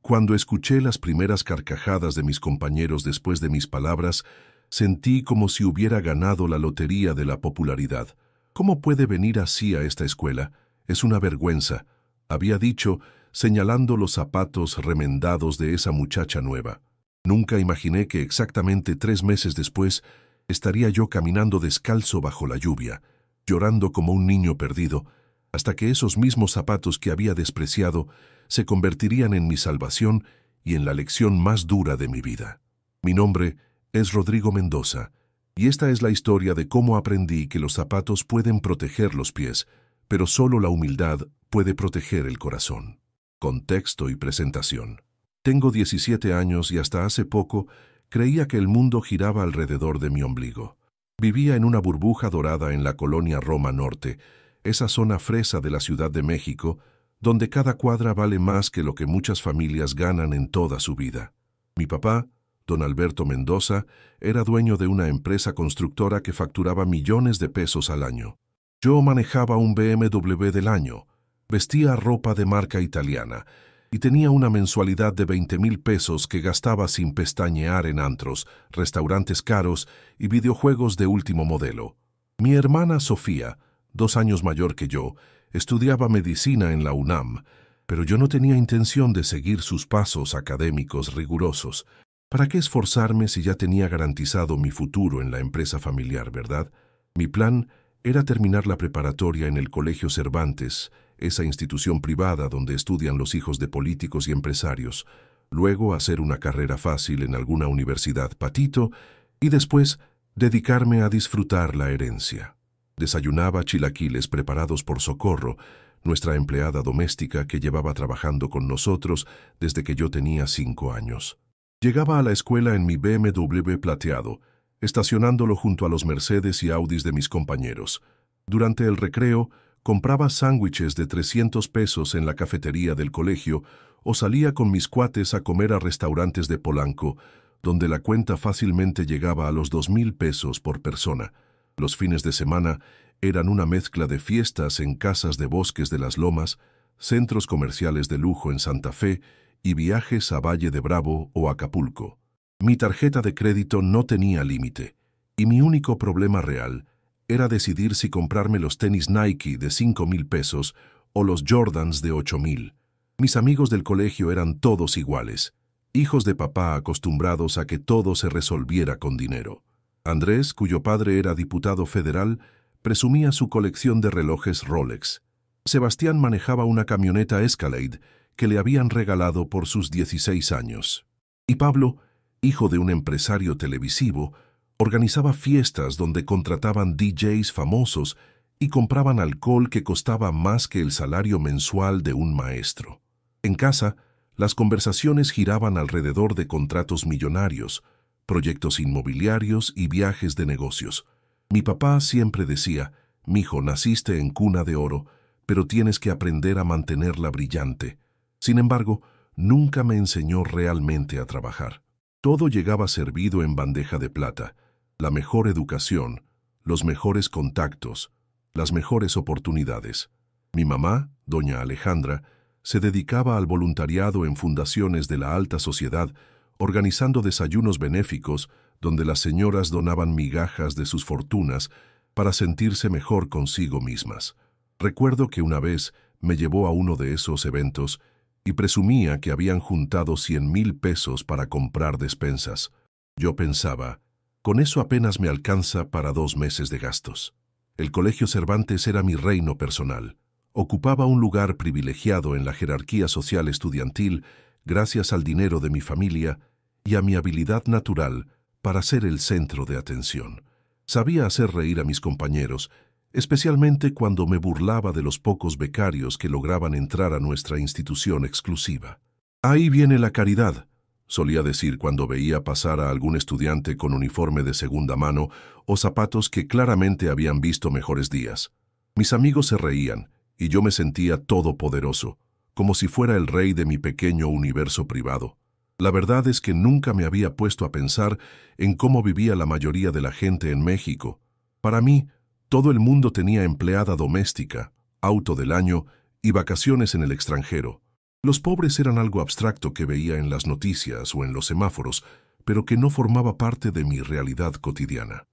Cuando escuché las primeras carcajadas de mis compañeros después de mis palabras, sentí como si hubiera ganado la lotería de la popularidad. ¿Cómo puede venir así a esta escuela? Es una vergüenza, había dicho, señalando los zapatos remendados de esa muchacha nueva. Nunca imaginé que exactamente 3 meses después estaría yo caminando descalzo bajo la lluvia, llorando como un niño perdido, hasta que esos mismos zapatos que había despreciado se convertirían en mi salvación y en la lección más dura de mi vida. Mi nombre es Rodrigo Mendoza, y esta es la historia de cómo aprendí que los zapatos pueden proteger los pies, pero solo la humildad puede proteger el corazón. Contexto y presentación. Tengo 17 años y hasta hace poco creía que el mundo giraba alrededor de mi ombligo. Vivía en una burbuja dorada en la colonia Roma Norte, esa zona fresa de la Ciudad de México, donde cada cuadra vale más que lo que muchas familias ganan en toda su vida. Mi papá, don Alberto Mendoza, era dueño de una empresa constructora que facturaba millones de pesos al año. Yo manejaba un BMW del año, vestía ropa de marca italiana y tenía una mensualidad de 20,000 pesos que gastaba sin pestañear en antros, restaurantes caros y videojuegos de último modelo. Mi hermana Sofía, 2 años mayor que yo, estudiaba medicina en la UNAM, pero yo no tenía intención de seguir sus pasos académicos rigurosos. ¿Para qué esforzarme si ya tenía garantizado mi futuro en la empresa familiar, verdad? Mi plan era terminar la preparatoria en el Colegio Cervantes, esa institución privada donde estudian los hijos de políticos y empresarios, luego hacer una carrera fácil en alguna universidad patito y después dedicarme a disfrutar la herencia. Desayunaba chilaquiles preparados por Socorro, nuestra empleada doméstica que llevaba trabajando con nosotros desde que yo tenía 5 años. Llegaba a la escuela en mi BMW plateado, estacionándolo junto a los Mercedes y Audis de mis compañeros. Durante el recreo, compraba sándwiches de 300 pesos en la cafetería del colegio o salía con mis cuates a comer a restaurantes de Polanco, donde la cuenta fácilmente llegaba a los 2,000 pesos por persona. Los fines de semana eran una mezcla de fiestas en casas de Bosques de las Lomas, centros comerciales de lujo en Santa Fe y viajes a Valle de Bravo o Acapulco. Mi tarjeta de crédito no tenía límite, y mi único problema real era decidir si comprarme los tenis Nike de 5,000 pesos o los Jordans de 8,000. Mis amigos del colegio eran todos iguales, hijos de papá acostumbrados a que todo se resolviera con dinero. Andrés, cuyo padre era diputado federal, presumía su colección de relojes Rolex. Sebastián manejaba una camioneta Escalade que le habían regalado por sus 16 años. Y Pablo, hijo de un empresario televisivo, organizaba fiestas donde contrataban DJs famosos y compraban alcohol que costaba más que el salario mensual de un maestro. En casa, las conversaciones giraban alrededor de contratos millonarios, proyectos inmobiliarios y viajes de negocios. Mi papá siempre decía, «Mijo, naciste en cuna de oro, pero tienes que aprender a mantenerla brillante». Sin embargo, nunca me enseñó realmente a trabajar. Todo llegaba servido en bandeja de plata. La mejor educación, los mejores contactos, las mejores oportunidades. Mi mamá, doña Alejandra, se dedicaba al voluntariado en fundaciones de la alta sociedad, organizando desayunos benéficos donde las señoras donaban migajas de sus fortunas para sentirse mejor consigo mismas. Recuerdo que una vez me llevó a uno de esos eventos y presumía que habían juntado 100,000 pesos para comprar despensas. Yo pensaba, con eso apenas me alcanza para 2 meses de gastos. El Colegio Cervantes era mi reino personal. Ocupaba un lugar privilegiado en la jerarquía social estudiantil gracias al dinero de mi familia y a mi habilidad natural para ser el centro de atención. Sabía hacer reír a mis compañeros, especialmente cuando me burlaba de los pocos becarios que lograban entrar a nuestra institución exclusiva. «Ahí viene la caridad», solía decir cuando veía pasar a algún estudiante con uniforme de segunda mano o zapatos que claramente habían visto mejores días. Mis amigos se reían y yo me sentía todopoderoso, como si fuera el rey de mi pequeño universo privado. La verdad es que nunca me había puesto a pensar en cómo vivía la mayoría de la gente en México. Para mí, todo el mundo tenía empleada doméstica, auto del año y vacaciones en el extranjero. Los pobres eran algo abstracto que veía en las noticias o en los semáforos, pero que no formaba parte de mi realidad cotidiana.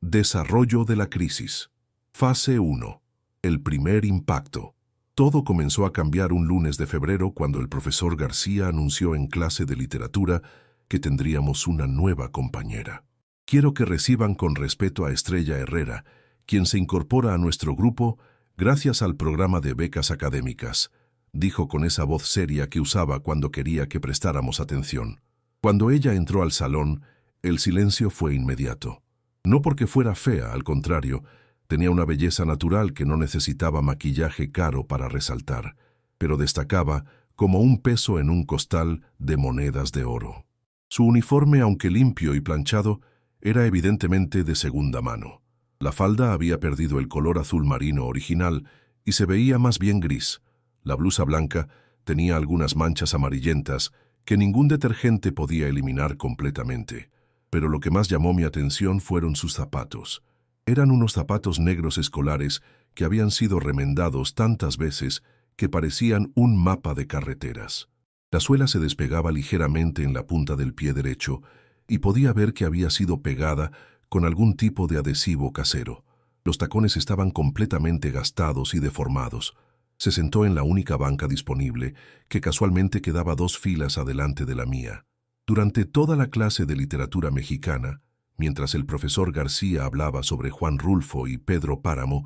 Desarrollo de la crisis. Fase 1. El primer impacto. Todo comenzó a cambiar un lunes de febrero cuando el profesor García anunció en clase de literatura que tendríamos una nueva compañera. Quiero que reciban con respeto a Estrella Herrera, quien se incorpora a nuestro grupo gracias al programa de becas académicas, dijo con esa voz seria que usaba cuando quería que prestáramos atención. Cuando ella entró al salón, el silencio fue inmediato. No porque fuera fea, al contrario, tenía una belleza natural que no necesitaba maquillaje caro para resaltar, pero destacaba como un peso en un costal de monedas de oro. Su uniforme, aunque limpio y planchado, era evidentemente de segunda mano. La falda había perdido el color azul marino original y se veía más bien gris. La blusa blanca tenía algunas manchas amarillentas que ningún detergente podía eliminar completamente. Pero lo que más llamó mi atención fueron sus zapatos. Eran unos zapatos negros escolares que habían sido remendados tantas veces que parecían un mapa de carreteras. La suela se despegaba ligeramente en la punta del pie derecho y podía ver que había sido pegada con algún tipo de adhesivo casero. Los tacones estaban completamente gastados y deformados. Se sentó en la única banca disponible, que casualmente quedaba 2 filas adelante de la mía. Durante toda la clase de literatura mexicana, mientras el profesor García hablaba sobre Juan Rulfo y Pedro Páramo,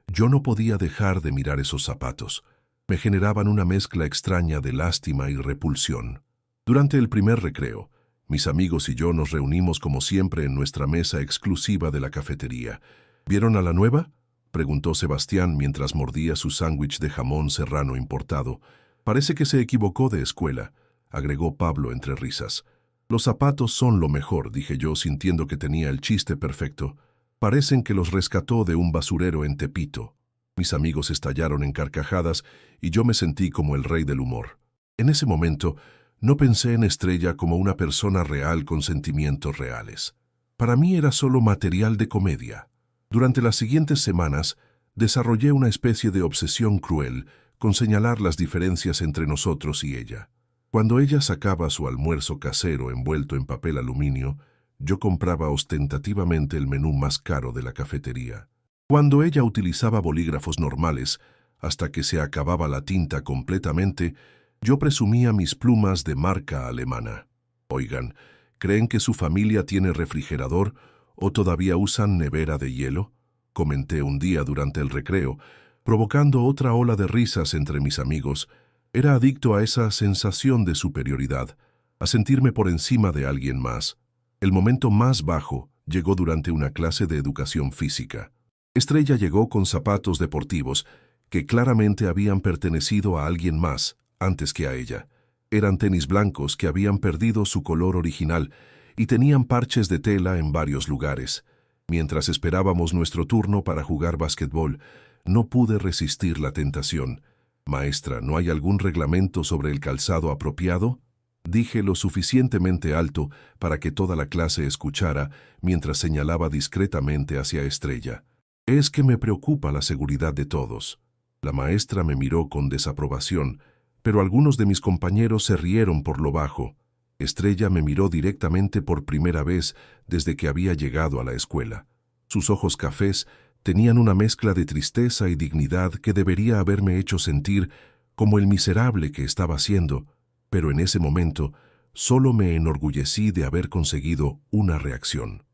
yo no podía dejar de mirar esos zapatos. Me generaban una mezcla extraña de lástima y repulsión. Durante el primer recreo, mis amigos y yo nos reunimos como siempre en nuestra mesa exclusiva de la cafetería. ¿Vieron a la nueva?, preguntó Sebastián mientras mordía su sándwich de jamón serrano importado. Parece que se equivocó de escuela, agregó Pablo entre risas. Los zapatos son lo mejor, dije yo, sintiendo que tenía el chiste perfecto. Parecen que los rescató de un basurero en Tepito. Mis amigos estallaron en carcajadas y yo me sentí como el rey del humor. En ese momento, no pensé en Estrella como una persona real con sentimientos reales. Para mí era solo material de comedia. Durante las siguientes semanas, desarrollé una especie de obsesión cruel con señalar las diferencias entre nosotros y ella. Cuando ella sacaba su almuerzo casero envuelto en papel aluminio, yo compraba ostentativamente el menú más caro de la cafetería. Cuando ella utilizaba bolígrafos normales, hasta que se acababa la tinta completamente, yo presumía mis plumas de marca alemana. Oigan, ¿creen que su familia tiene refrigerador o todavía usan nevera de hielo?, comenté un día durante el recreo, provocando otra ola de risas entre mis amigos. Era adicto a esa sensación de superioridad, a sentirme por encima de alguien más. El momento más bajo llegó durante una clase de educación física. Estrella llegó con zapatos deportivos que claramente habían pertenecido a alguien más antes que a ella. Eran tenis blancos que habían perdido su color original y tenían parches de tela en varios lugares. Mientras esperábamos nuestro turno para jugar basquetbol, no pude resistir la tentación. «Maestra, ¿no hay algún reglamento sobre el calzado apropiado?», dije lo suficientemente alto para que toda la clase escuchara mientras señalaba discretamente hacia Estrella. «Es que me preocupa la seguridad de todos». La maestra me miró con desaprobación, pero algunos de mis compañeros se rieron por lo bajo. Estrella me miró directamente por primera vez desde que había llegado a la escuela. Sus ojos cafés tenían una mezcla de tristeza y dignidad que debería haberme hecho sentir como el miserable que estaba siendo, pero en ese momento solo me enorgullecí de haber conseguido una reacción.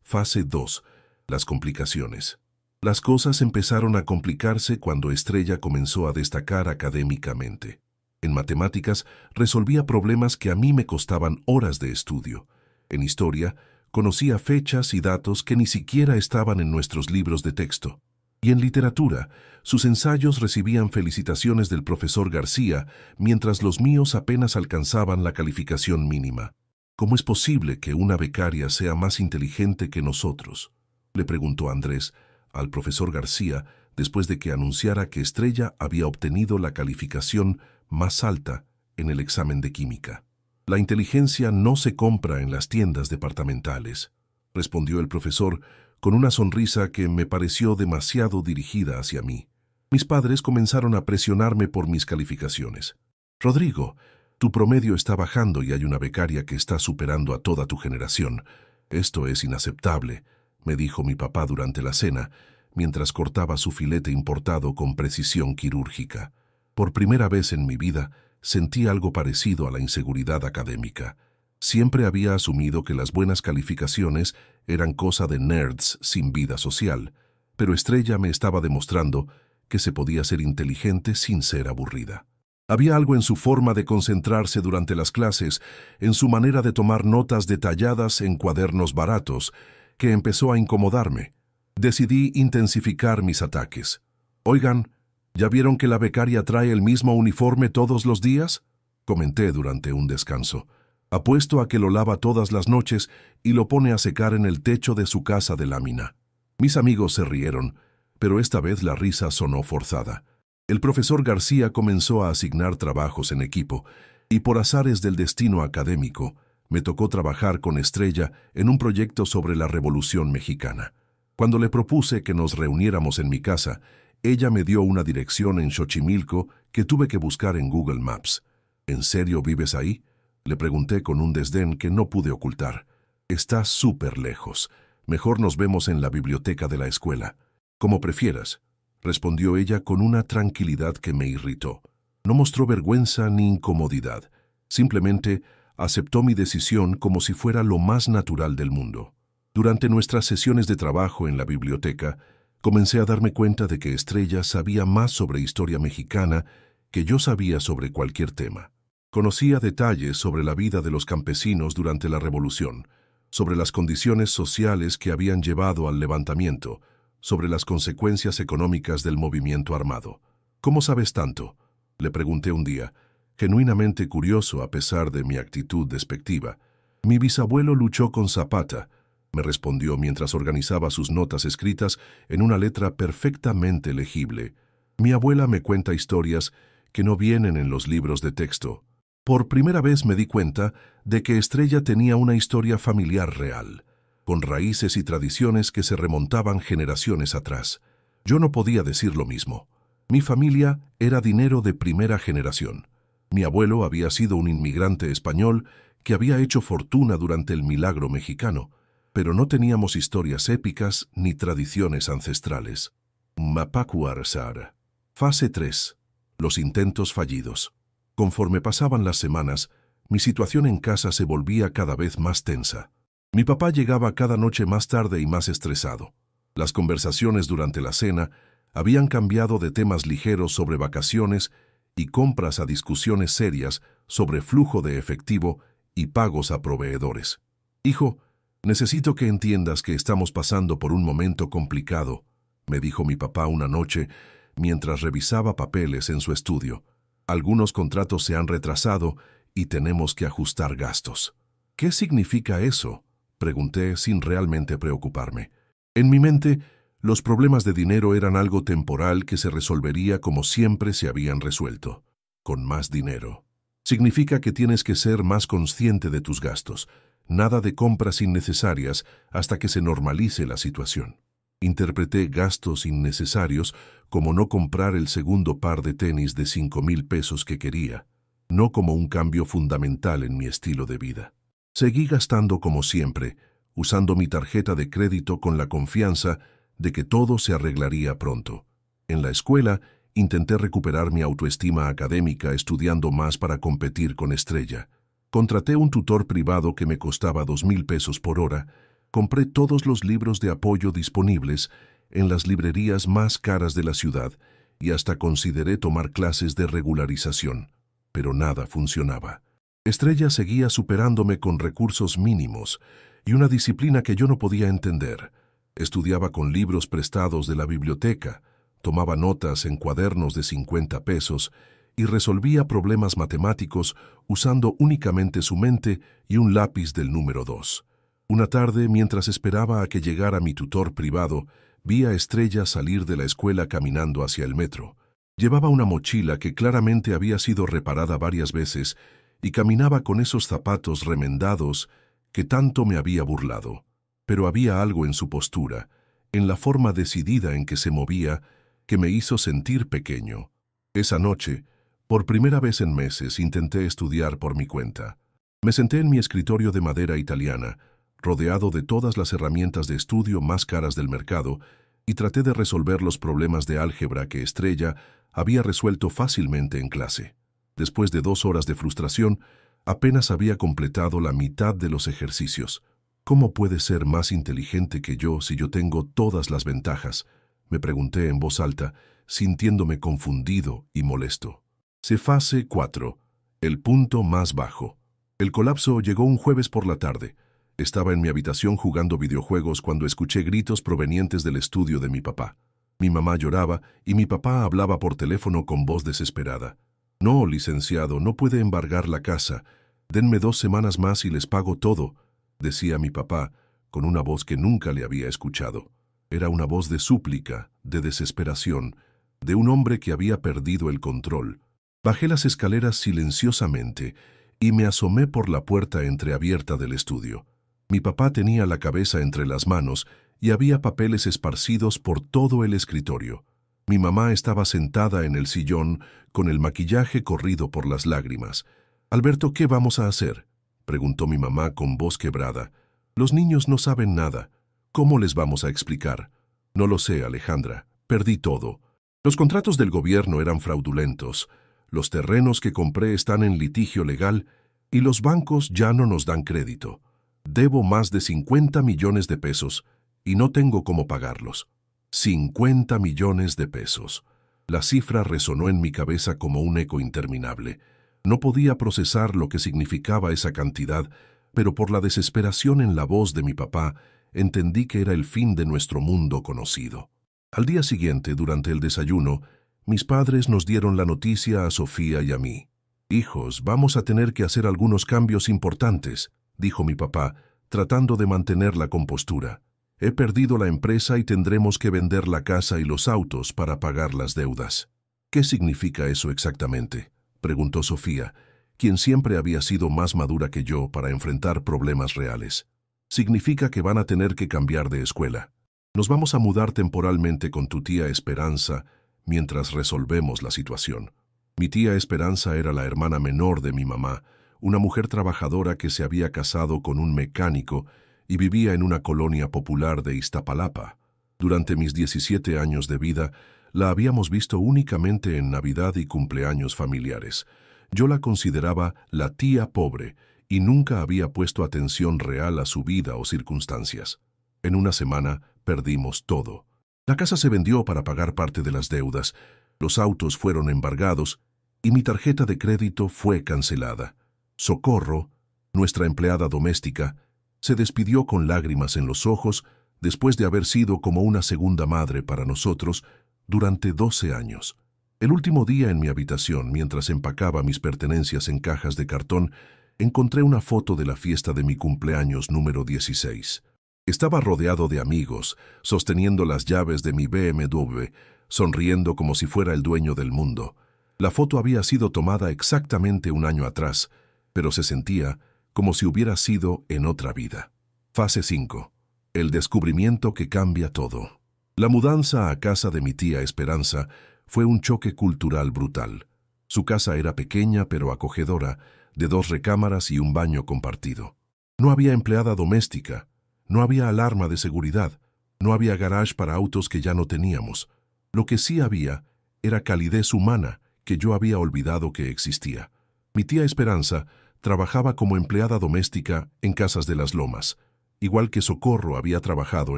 Fase 2. Las complicaciones. Las cosas empezaron a complicarse cuando Estrella comenzó a destacar académicamente. En matemáticas resolvía problemas que a mí me costaban horas de estudio. En historia conocía fechas y datos que ni siquiera estaban en nuestros libros de texto. Y en literatura, sus ensayos recibían felicitaciones del profesor García, mientras los míos apenas alcanzaban la calificación mínima. ¿Cómo es posible que una becaria sea más inteligente que nosotros?, le preguntó Andrés al profesor García después de que anunciara que Estrella había obtenido la calificación más alta en el examen de química. «La inteligencia no se compra en las tiendas departamentales», respondió el profesor con una sonrisa que me pareció demasiado dirigida hacia mí. Mis padres comenzaron a presionarme por mis calificaciones. Rodrigo, tu promedio está bajando y hay una becaria que está superando a toda tu generación. Esto es inaceptable, me dijo mi papá durante la cena, mientras cortaba su filete importado con precisión quirúrgica. Por primera vez en mi vida, sentí algo parecido a la inseguridad académica. Siempre había asumido que las buenas calificaciones eran cosa de nerds sin vida social, pero Estrella me estaba demostrando que se podía ser inteligente sin ser aburrida. Había algo en su forma de concentrarse durante las clases, en su manera de tomar notas detalladas en cuadernos baratos, que empezó a incomodarme. Decidí intensificar mis ataques. «Oigan, ¿ya vieron que la becaria trae el mismo uniforme todos los días?», comenté durante un descanso. «Apuesto a que lo lava todas las noches y lo pone a secar en el techo de su casa de lámina». Mis amigos se rieron, pero esta vez la risa sonó forzada. El profesor García comenzó a asignar trabajos en equipo, y por azares del destino académico, me tocó trabajar con Estrella en un proyecto sobre la Revolución Mexicana. Cuando le propuse que nos reuniéramos en mi casa, ella me dio una dirección en Xochimilco que tuve que buscar en Google Maps. «¿En serio vives ahí?», le pregunté con un desdén que no pude ocultar. «Está súper lejos. Mejor nos vemos en la biblioteca de la escuela». «Como prefieras», respondió ella con una tranquilidad que me irritó. No mostró vergüenza ni incomodidad. Simplemente aceptó mi decisión como si fuera lo más natural del mundo. Durante nuestras sesiones de trabajo en la biblioteca, comencé a darme cuenta de que Estrella sabía más sobre historia mexicana que yo sabía sobre cualquier tema. Conocía detalles sobre la vida de los campesinos durante la Revolución, sobre las condiciones sociales que habían llevado al levantamiento, sobre las consecuencias económicas del movimiento armado. «¿Cómo sabes tanto?», le pregunté un día, genuinamente curioso a pesar de mi actitud despectiva. «Mi bisabuelo luchó con Zapata», me respondió mientras organizaba sus notas escritas en una letra perfectamente legible. «Mi abuela me cuenta historias que no vienen en los libros de texto». Por primera vez me di cuenta de que Estrella tenía una historia familiar real, con raíces y tradiciones que se remontaban generaciones atrás. Yo no podía decir lo mismo. Mi familia era dinero de primera generación. Mi abuelo había sido un inmigrante español que había hecho fortuna durante el Milagro mexicano, pero no teníamos historias épicas ni tradiciones ancestrales. Mapacuarzar. Fase 3. Los intentos fallidos. Conforme pasaban las semanas, mi situación en casa se volvía cada vez más tensa. Mi papá llegaba cada noche más tarde y más estresado. Las conversaciones durante la cena habían cambiado de temas ligeros sobre vacaciones y compras a discusiones serias sobre flujo de efectivo y pagos a proveedores. «Hijo, necesito que entiendas que estamos pasando por un momento complicado», me dijo mi papá una noche mientras revisaba papeles en su estudio. «Algunos contratos se han retrasado y tenemos que ajustar gastos». «¿Qué significa eso?», pregunté sin realmente preocuparme. En mi mente, los problemas de dinero eran algo temporal que se resolvería como siempre se habían resuelto, con más dinero. «Significa que tienes que ser más consciente de tus gastos. Nada de compras innecesarias hasta que se normalice la situación». Interpreté gastos innecesarios como no comprar el segundo par de tenis de 5,000 pesos que quería, no como un cambio fundamental en mi estilo de vida. Seguí gastando como siempre, usando mi tarjeta de crédito con la confianza de que todo se arreglaría pronto. En la escuela, intenté recuperar mi autoestima académica estudiando más para competir con Estrella. Contraté un tutor privado que me costaba 2,000 pesos por hora. Compré todos los libros de apoyo disponibles en las librerías más caras de la ciudad y hasta consideré tomar clases de regularización, pero nada funcionaba. Estrella seguía superándome con recursos mínimos y una disciplina que yo no podía entender. Estudiaba con libros prestados de la biblioteca, tomaba notas en cuadernos de 50 pesos y resolvía problemas matemáticos usando únicamente su mente y un lápiz del número 2. Una tarde, mientras esperaba a que llegara mi tutor privado, vi a Estrella salir de la escuela caminando hacia el metro. Llevaba una mochila que claramente había sido reparada varias veces y caminaba con esos zapatos remendados que tanto me había burlado. Pero había algo en su postura, en la forma decidida en que se movía, que me hizo sentir pequeño. Esa noche, por primera vez en meses, intenté estudiar por mi cuenta. Me senté en mi escritorio de madera italiana, rodeado de todas las herramientas de estudio más caras del mercado, y traté de resolver los problemas de álgebra que Estrella había resuelto fácilmente en clase. Después de 2 horas de frustración, apenas había completado la mitad de los ejercicios. ¿Cómo puede ser más inteligente que yo si yo tengo todas las ventajas?, me pregunté en voz alta, sintiéndome confundido y molesto. Fase 4. El punto más bajo. El colapso llegó un jueves por la tarde. Estaba en mi habitación jugando videojuegos cuando escuché gritos provenientes del estudio de mi papá. Mi mamá lloraba y mi papá hablaba por teléfono con voz desesperada. «No, licenciado, no puede embargar la casa. Denme 2 semanas más y les pago todo», decía mi papá, con una voz que nunca le había escuchado. Era una voz de súplica, de desesperación, de un hombre que había perdido el control. Bajé las escaleras silenciosamente y me asomé por la puerta entreabierta del estudio. Mi papá tenía la cabeza entre las manos y había papeles esparcidos por todo el escritorio. Mi mamá estaba sentada en el sillón con el maquillaje corrido por las lágrimas. «Alberto, ¿qué vamos a hacer?», preguntó mi mamá con voz quebrada. «Los niños no saben nada. ¿Cómo les vamos a explicar?». «No lo sé, Alejandra. Perdí todo. Los contratos del gobierno eran fraudulentos. Los terrenos que compré están en litigio legal y los bancos ya no nos dan crédito. Debo más de 50 millones de pesos y no tengo cómo pagarlos». 50 millones de pesos. La cifra resonó en mi cabeza como un eco interminable. No podía procesar lo que significaba esa cantidad, pero por la desesperación en la voz de mi papá, entendí que era el fin de nuestro mundo conocido. Al día siguiente, durante el desayuno, mis padres nos dieron la noticia a Sofía y a mí. «Hijos, vamos a tener que hacer algunos cambios importantes», dijo mi papá, tratando de mantener la compostura. «He perdido la empresa y tendremos que vender la casa y los autos para pagar las deudas». «¿Qué significa eso exactamente?», preguntó Sofía, quien siempre había sido más madura que yo para enfrentar problemas reales. «Significa que van a tener que cambiar de escuela. Nos vamos a mudar temporalmente con tu tía Esperanza mientras resolvemos la situación». Mi tía Esperanza era la hermana menor de mi mamá, una mujer trabajadora que se había casado con un mecánico y vivía en una colonia popular de Iztapalapa. Durante mis 17 años de vida, la habíamos visto únicamente en Navidad y cumpleaños familiares. Yo la consideraba la tía pobre y nunca había puesto atención real a su vida o circunstancias. En una semana perdimos todo. La casa se vendió para pagar parte de las deudas, los autos fueron embargados y mi tarjeta de crédito fue cancelada. Socorro, nuestra empleada doméstica, se despidió con lágrimas en los ojos después de haber sido como una segunda madre para nosotros durante 12 años. El último día en mi habitación, mientras empacaba mis pertenencias en cajas de cartón, encontré una foto de la fiesta de mi cumpleaños número 16. Estaba rodeado de amigos, sosteniendo las llaves de mi BMW, sonriendo como si fuera el dueño del mundo. La foto había sido tomada exactamente un año atrás, pero se sentía como si hubiera sido en otra vida. Fase 5. El descubrimiento que cambia todo. La mudanza a casa de mi tía Esperanza fue un choque cultural brutal. Su casa era pequeña pero acogedora, de 2 recámaras y un baño compartido. No había empleada doméstica, no había alarma de seguridad, no había garage para autos que ya no teníamos. Lo que sí había era calidez humana que yo había olvidado que existía. Mi tía Esperanza trabajaba como empleada doméstica en Casas de las Lomas, igual que Socorro había trabajado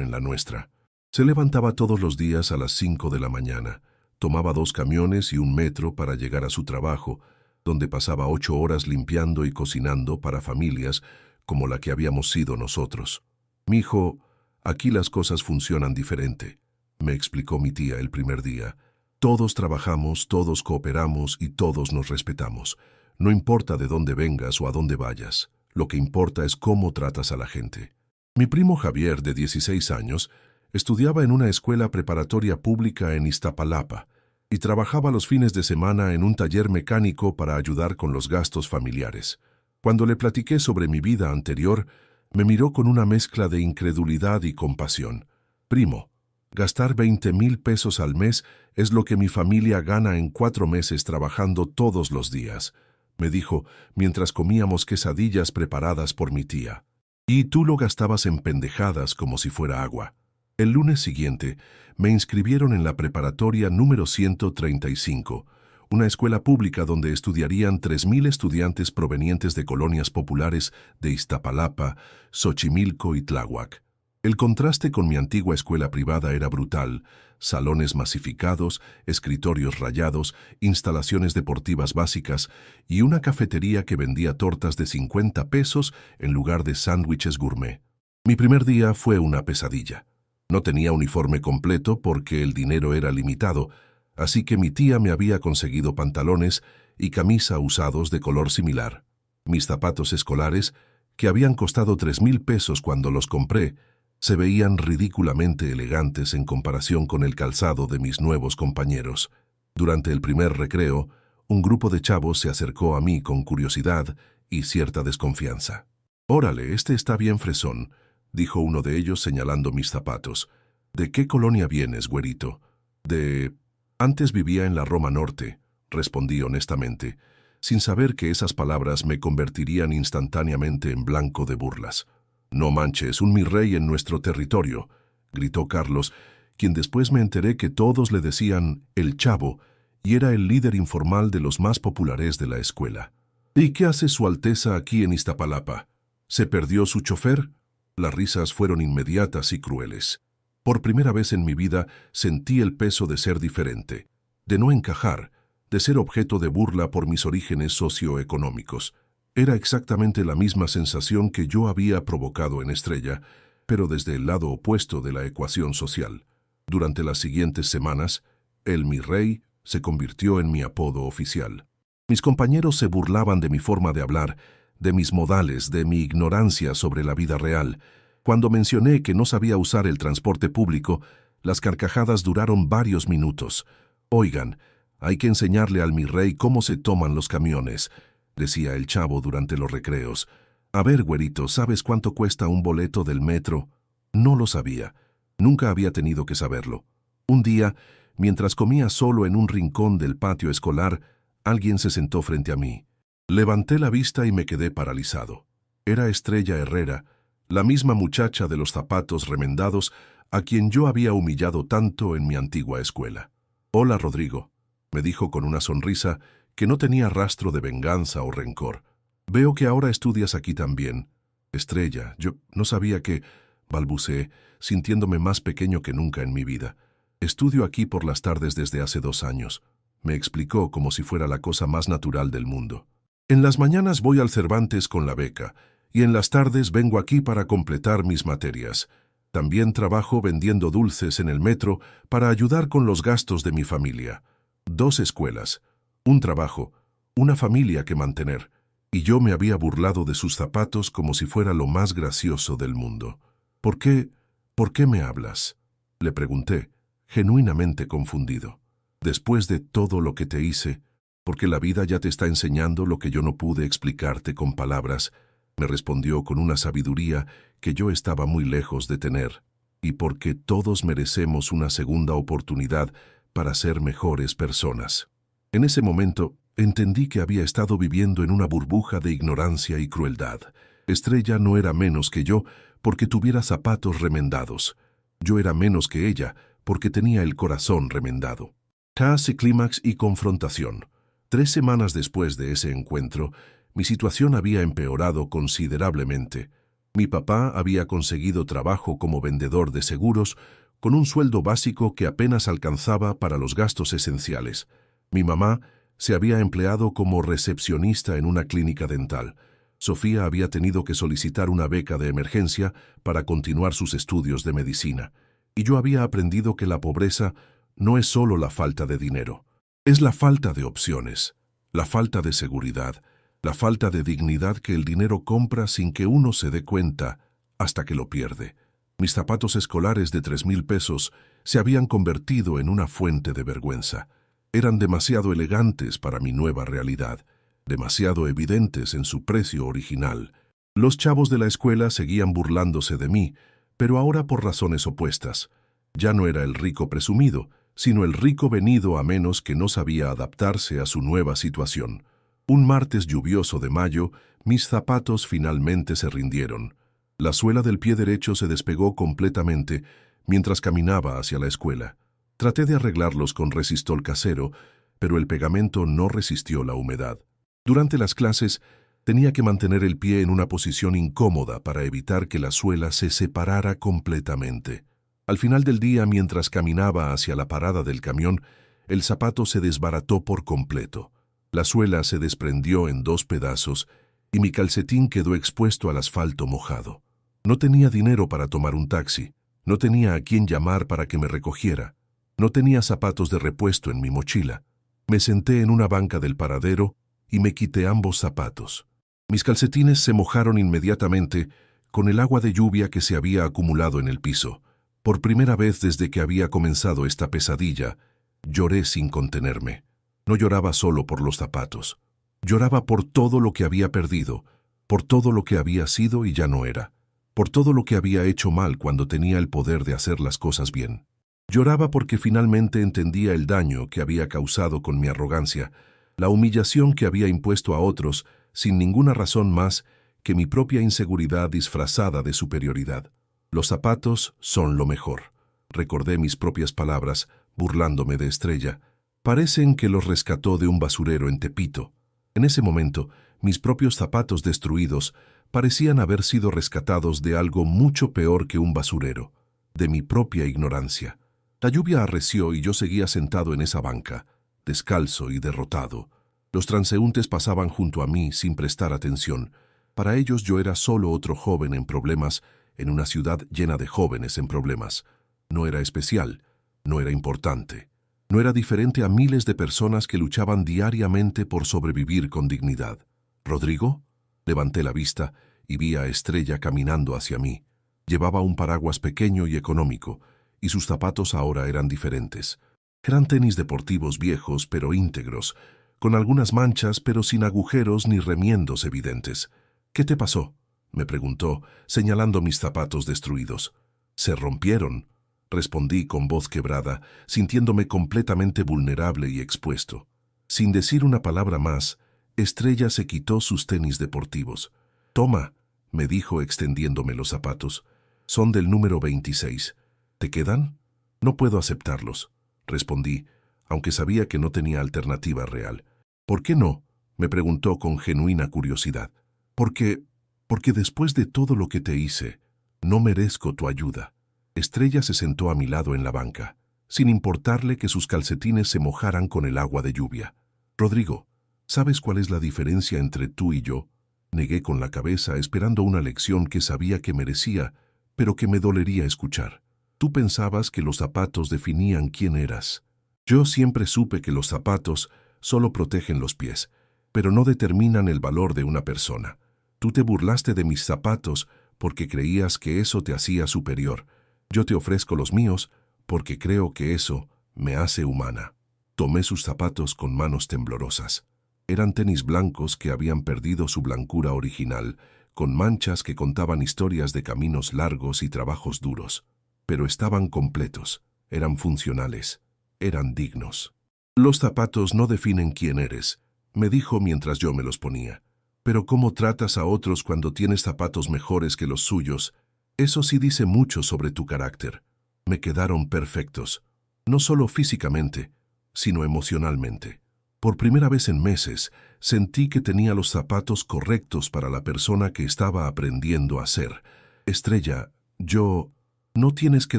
en la nuestra. Se levantaba todos los días a las 5 de la mañana, tomaba 2 camiones y un metro para llegar a su trabajo, donde pasaba 8 horas limpiando y cocinando para familias como la que habíamos sido nosotros. «Mijo, aquí las cosas funcionan diferente», me explicó mi tía el primer día. «Todos trabajamos, todos cooperamos y todos nos respetamos. No importa de dónde vengas o a dónde vayas, lo que importa es cómo tratas a la gente». Mi primo Javier, de 16 años, estudiaba en una escuela preparatoria pública en Iztapalapa y trabajaba los fines de semana en un taller mecánico para ayudar con los gastos familiares. Cuando le platiqué sobre mi vida anterior, me miró con una mezcla de incredulidad y compasión. «Primo, Gastar 20,000 pesos al mes es lo que mi familia gana en 4 meses trabajando todos los días, me dijo mientras comíamos quesadillas preparadas por mi tía. Y tú lo gastabas en pendejadas como si fuera agua. El lunes siguiente me inscribieron en la preparatoria número 135, una escuela pública donde estudiarían 3,000 estudiantes provenientes de colonias populares de Iztapalapa, Xochimilco y Tláhuac. El contraste con mi antigua escuela privada era brutal: salones masificados, escritorios rayados, instalaciones deportivas básicas y una cafetería que vendía tortas de 50 pesos en lugar de sándwiches gourmet. Mi primer día fue una pesadilla. No tenía uniforme completo porque el dinero era limitado, así que mi tía me había conseguido pantalones y camisa usados de color similar. Mis zapatos escolares, que habían costado 3,000 pesos cuando los compré, se veían ridículamente elegantes en comparación con el calzado de mis nuevos compañeros. Durante el primer recreo, un grupo de chavos se acercó a mí con curiosidad y cierta desconfianza. «Órale, este está bien fresón», dijo uno de ellos señalando mis zapatos. «¿De qué colonia vienes, güerito?» «De... Antes vivía en la Roma Norte», respondí honestamente, sin saber que esas palabras me convertirían instantáneamente en blanco de burlas. «No manches, un mi rey en nuestro territorio», gritó Carlos, quien después me enteré que todos le decían «el Chavo» y era el líder informal de los más populares de la escuela. «¿Y qué hace su Alteza aquí en Iztapalapa? ¿Se perdió su chofer?» Las risas fueron inmediatas y crueles. Por primera vez en mi vida sentí el peso de ser diferente, de no encajar, de ser objeto de burla por mis orígenes socioeconómicos. Era exactamente la misma sensación que yo había provocado en Estrella, pero desde el lado opuesto de la ecuación social. Durante las siguientes semanas, el mi rey se convirtió en mi apodo oficial. Mis compañeros se burlaban de mi forma de hablar, de mis modales, de mi ignorancia sobre la vida real. Cuando mencioné que no sabía usar el transporte público, las carcajadas duraron varios minutos. «Oigan, hay que enseñarle al mi rey cómo se toman los camiones», decía el Chavo durante los recreos. «A ver, güerito, ¿sabes cuánto cuesta un boleto del metro?» No lo sabía. Nunca había tenido que saberlo. Un día, mientras comía solo en un rincón del patio escolar, alguien se sentó frente a mí. Levanté la vista y me quedé paralizado. Era Estrella Herrera, la misma muchacha de los zapatos remendados a quien yo había humillado tanto en mi antigua escuela. «Hola, Rodrigo», me dijo con una sonrisa que no tenía rastro de venganza o rencor. «Veo que ahora estudias aquí también». «Estrella, yo no sabía que...», balbuceé, sintiéndome más pequeño que nunca en mi vida. «Estudio aquí por las tardes desde hace 2 años», me explicó como si fuera la cosa más natural del mundo. «En las mañanas voy al Cervantes con la beca, y en las tardes vengo aquí para completar mis materias. También trabajo vendiendo dulces en el metro para ayudar con los gastos de mi familia. 2 escuelas, un trabajo, una familia que mantener». Y yo me había burlado de sus zapatos como si fuera lo más gracioso del mundo. ¿Por qué me hablas?», le pregunté, genuinamente confundido. «Después de todo lo que te hice, porque la vida ya te está enseñando lo que yo no pude explicarte con palabras», me respondió con una sabiduría que yo estaba muy lejos de tener, «y porque todos merecemos una segunda oportunidad para ser mejores personas». En ese momento, entendí que había estado viviendo en una burbuja de ignorancia y crueldad. Estrella no era menos que yo porque tuviera zapatos remendados. Yo era menos que ella porque tenía el corazón remendado. Casi clímax y confrontación. 3 semanas después de ese encuentro, mi situación había empeorado considerablemente. Mi papá había conseguido trabajo como vendedor de seguros con un sueldo básico que apenas alcanzaba para los gastos esenciales. Mi mamá se había empleado como recepcionista en una clínica dental. Sofía había tenido que solicitar una beca de emergencia para continuar sus estudios de medicina. Y yo había aprendido que la pobreza no es solo la falta de dinero. Es la falta de opciones, la falta de seguridad, la falta de dignidad que el dinero compra sin que uno se dé cuenta hasta que lo pierde. Mis zapatos escolares de 3,000 pesos se habían convertido en una fuente de vergüenza. Eran demasiado elegantes para mi nueva realidad, demasiado evidentes en su precio original. Los chavos de la escuela seguían burlándose de mí, pero ahora por razones opuestas. Ya no era el rico presumido, sino el rico venido a menos que no sabía adaptarse a su nueva situación. Un martes lluvioso de mayo, mis zapatos finalmente se rindieron. La suela del pie derecho se despegó completamente mientras caminaba hacia la escuela. Traté de arreglarlos con resistol casero, pero el pegamento no resistió la humedad. Durante las clases, tenía que mantener el pie en una posición incómoda para evitar que la suela se separara completamente. Al final del día, mientras caminaba hacia la parada del camión, el zapato se desbarató por completo. La suela se desprendió en 2 pedazos y mi calcetín quedó expuesto al asfalto mojado. No tenía dinero para tomar un taxi, no tenía a quién llamar para que me recogiera, no tenía zapatos de repuesto en mi mochila. Me senté en una banca del paradero y me quité ambos zapatos. Mis calcetines se mojaron inmediatamente con el agua de lluvia que se había acumulado en el piso. Por primera vez desde que había comenzado esta pesadilla, lloré sin contenerme. No lloraba solo por los zapatos. Lloraba por todo lo que había perdido, por todo lo que había sido y ya no era, por todo lo que había hecho mal cuando tenía el poder de hacer las cosas bien. Lloraba porque finalmente entendía el daño que había causado con mi arrogancia, la humillación que había impuesto a otros sin ninguna razón más que mi propia inseguridad disfrazada de superioridad. Los zapatos son lo mejor. Recordé mis propias palabras, burlándome de Estrella. Parecen que los rescató de un basurero en Tepito. En ese momento, mis propios zapatos destruidos parecían haber sido rescatados de algo mucho peor que un basurero, de mi propia ignorancia. La lluvia arreció y yo seguía sentado en esa banca, descalzo y derrotado. Los transeúntes pasaban junto a mí sin prestar atención. Para ellos yo era solo otro joven en problemas en una ciudad llena de jóvenes en problemas. No era especial, no era importante. No era diferente a miles de personas que luchaban diariamente por sobrevivir con dignidad. ¿Rodrigo? Levanté la vista y vi a Estrella caminando hacia mí. Llevaba un paraguas pequeño y económico, y sus zapatos ahora eran diferentes. Eran tenis deportivos viejos pero íntegros, con algunas manchas pero sin agujeros ni remiendos evidentes. ¿Qué te pasó?, me preguntó, señalando mis zapatos destruidos. «Se rompieron», respondí con voz quebrada, sintiéndome completamente vulnerable y expuesto. Sin decir una palabra más, Estrella se quitó sus tenis deportivos. «Toma», me dijo extendiéndome los zapatos. «Son del número 26. ¿Te quedan?» «No puedo aceptarlos», respondí, aunque sabía que no tenía alternativa real. «¿Por qué no?», me preguntó con genuina curiosidad. Porque después de todo lo que te hice, no merezco tu ayuda». Estrella se sentó a mi lado en la banca, sin importarle que sus calcetines se mojaran con el agua de lluvia. «Rodrigo, ¿sabes cuál es la diferencia entre tú y yo?», negué con la cabeza, esperando una lección que sabía que merecía, pero que me dolería escuchar. «Tú pensabas que los zapatos definían quién eras. Yo siempre supe que los zapatos solo protegen los pies, pero no determinan el valor de una persona. Tú te burlaste de mis zapatos porque creías que eso te hacía superior. Yo te ofrezco los míos porque creo que eso me hace humana». Tomé sus zapatos con manos temblorosas. Eran tenis blancos que habían perdido su blancura original, con manchas que contaban historias de caminos largos y trabajos duros. Pero estaban completos, eran funcionales, eran dignos. «Los zapatos no definen quién eres», me dijo mientras yo me los ponía. «Pero cómo tratas a otros cuando tienes zapatos mejores que los suyos, eso sí dice mucho sobre tu carácter». Me quedaron perfectos, no solo físicamente, sino emocionalmente. Por primera vez en meses, sentí que tenía los zapatos correctos para la persona que estaba aprendiendo a ser. «Estrella, yo...» «No tienes que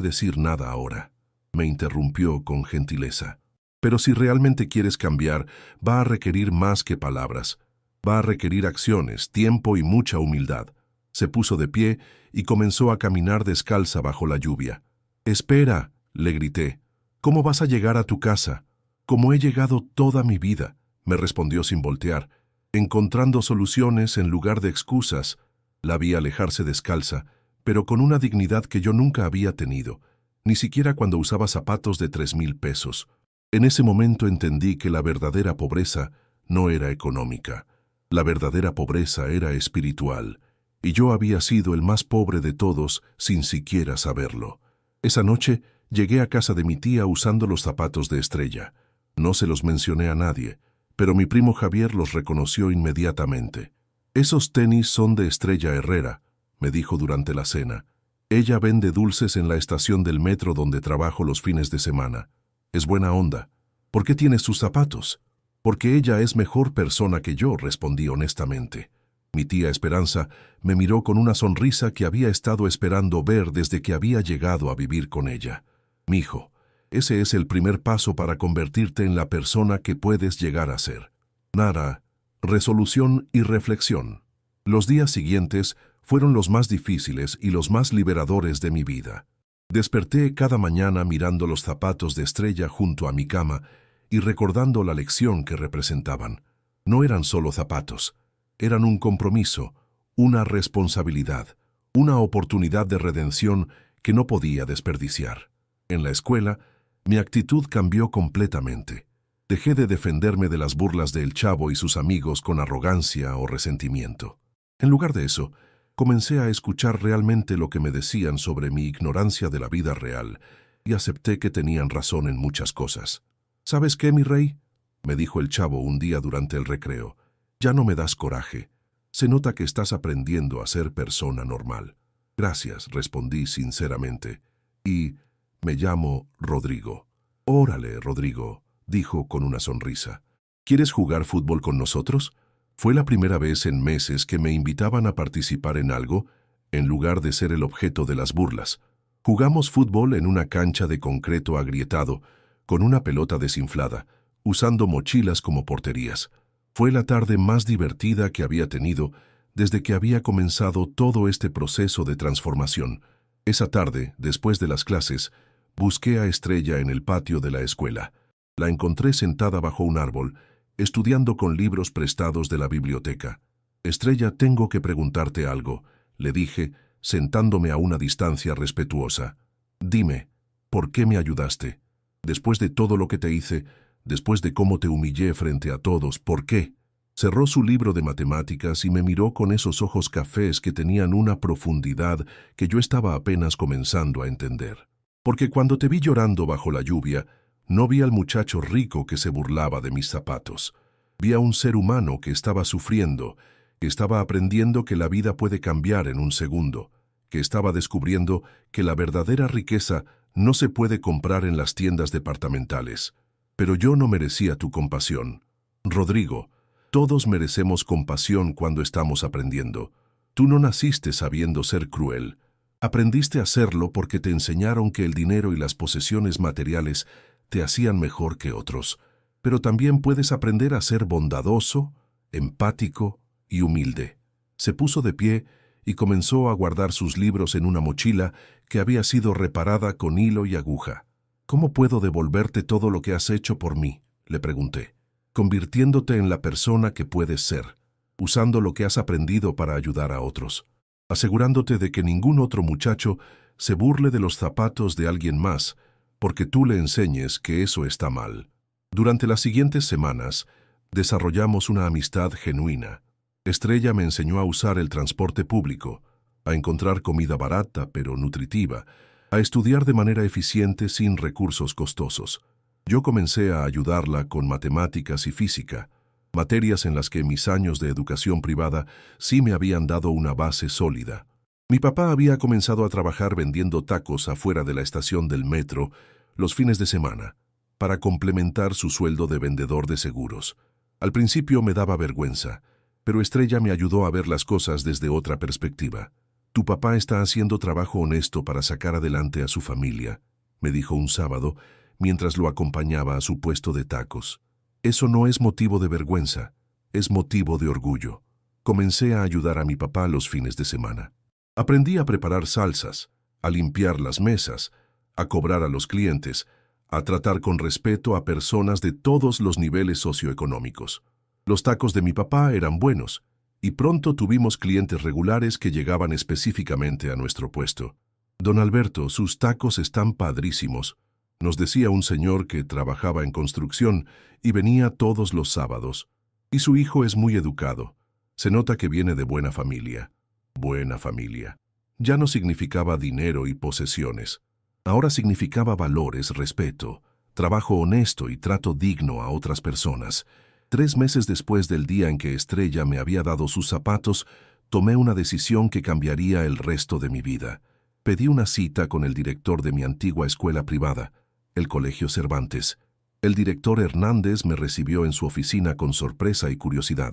decir nada ahora», me interrumpió con gentileza. «Pero si realmente quieres cambiar, va a requerir más que palabras. Va a requerir acciones, tiempo y mucha humildad». Se puso de pie y comenzó a caminar descalza bajo la lluvia. «Espera», le grité. «¿Cómo vas a llegar a tu casa?» «Como he llegado toda mi vida», me respondió sin voltear, encontrando soluciones en lugar de excusas. La vi alejarse descalza, pero con una dignidad que yo nunca había tenido, ni siquiera cuando usaba zapatos de 3,000 pesos. En ese momento entendí que la verdadera pobreza no era económica. La verdadera pobreza era espiritual, y yo había sido el más pobre de todos sin siquiera saberlo. Esa noche Llegué a casa de mi tía usando los zapatos de Estrella. No se los mencioné a nadie, pero mi primo Javier los reconoció inmediatamente. «Esos tenis son de Estrella Herrera», me dijo durante la cena. «Ella vende dulces en la estación del metro donde trabajo los fines de semana. Es buena onda. ¿Por qué tienes sus zapatos?» «Porque ella es mejor persona que yo», respondí honestamente. Mi tía Esperanza me miró con una sonrisa que había estado esperando ver desde que había llegado a vivir con ella. «Mijo, ese es el primer paso para convertirte en la persona que puedes llegar a ser». Nara, resolución y reflexión. Los días siguientes fueron los más difíciles y los más liberadores de mi vida. Desperté cada mañana mirando los zapatos de Estrella junto a mi cama y recordando la lección que representaban. No eran solo zapatos, eran un compromiso, una responsabilidad, una oportunidad de redención que no podía desperdiciar. En la escuela, mi actitud cambió completamente. Dejé de defenderme de las burlas de El Chavo y sus amigos con arrogancia o resentimiento. En lugar de eso, comencé a escuchar realmente lo que me decían sobre mi ignorancia de la vida real y acepté que tenían razón en muchas cosas. «¿Sabes qué, mi rey?», me dijo El Chavo un día durante el recreo. «Ya no me das coraje. Se nota que estás aprendiendo a ser persona normal». «Gracias», respondí sinceramente. «Y me llamo Rodrigo». «Órale, Rodrigo», dijo con una sonrisa. «¿Quieres jugar fútbol con nosotros?». Fue la primera vez en meses que me invitaban a participar en algo, en lugar de ser el objeto de las burlas. Jugamos fútbol en una cancha de concreto agrietado, con una pelota desinflada, usando mochilas como porterías. Fue la tarde más divertida que había tenido desde que había comenzado todo este proceso de transformación. Esa tarde, después de las clases, busqué a Estrella en el patio de la escuela. La encontré sentada bajo un árbol, estudiando con libros prestados de la biblioteca. «Estrella, tengo que preguntarte algo», le dije, sentándome a una distancia respetuosa. «Dime, ¿por qué me ayudaste? Después de todo lo que te hice, después de cómo te humillé frente a todos, ¿por qué?». Cerró su libro de matemáticas y me miró con esos ojos cafés que tenían una profundidad que yo estaba apenas comenzando a entender. «Porque cuando te vi llorando bajo la lluvia, no vi al muchacho rico que se burlaba de mis zapatos. Vi a un ser humano que estaba sufriendo, que estaba aprendiendo que la vida puede cambiar en un segundo, que estaba descubriendo que la verdadera riqueza no se puede comprar en las tiendas departamentales. Pero yo no merecía tu compasión. Rodrigo, todos merecemos compasión cuando estamos aprendiendo. Tú no naciste sabiendo ser cruel. Aprendiste a hacerlo porque te enseñaron que el dinero y las posesiones materiales te hacían mejor que otros, pero también puedes aprender a ser bondadoso, empático y humilde. Se puso de pie y comenzó a guardar sus libros en una mochila que había sido reparada con hilo y aguja. «¿Cómo puedo devolverte todo lo que has hecho por mí?», le pregunté. «Convirtiéndote en la persona que puedes ser, usando lo que has aprendido para ayudar a otros, asegurándote de que ningún otro muchacho se burle de los zapatos de alguien más, porque tú le enseñes que eso está mal». Durante las siguientes semanas, desarrollamos una amistad genuina. Estrella me enseñó a usar el transporte público, a encontrar comida barata pero nutritiva, a estudiar de manera eficiente sin recursos costosos. Yo comencé a ayudarla con matemáticas y física, materias en las que mis años de educación privada sí me habían dado una base sólida. Mi papá había comenzado a trabajar vendiendo tacos afuera de la estación del metro los fines de semana, para complementar su sueldo de vendedor de seguros. Al principio me daba vergüenza, pero Estrella me ayudó a ver las cosas desde otra perspectiva. «Tu papá está haciendo trabajo honesto para sacar adelante a su familia», me dijo un sábado, mientras lo acompañaba a su puesto de tacos. «Eso no es motivo de vergüenza, es motivo de orgullo». Comencé a ayudar a mi papá los fines de semana. Aprendí a preparar salsas, a limpiar las mesas, a cobrar a los clientes, a tratar con respeto a personas de todos los niveles socioeconómicos. Los tacos de mi papá eran buenos, y pronto tuvimos clientes regulares que llegaban específicamente a nuestro puesto. «Don Alberto, sus tacos están padrísimos», nos decía un señor que trabajaba en construcción y venía todos los sábados. «Y su hijo es muy educado. Se nota que viene de buena familia». Buena familia. Ya no significaba dinero y posesiones. Ahora significaba valores, respeto, trabajo honesto y trato digno a otras personas. 3 meses después del día en que Estrella me había dado sus zapatos, tomé una decisión que cambiaría el resto de mi vida. Pedí una cita con el director de mi antigua escuela privada, el Colegio Cervantes. El director Hernández me recibió en su oficina con sorpresa y curiosidad.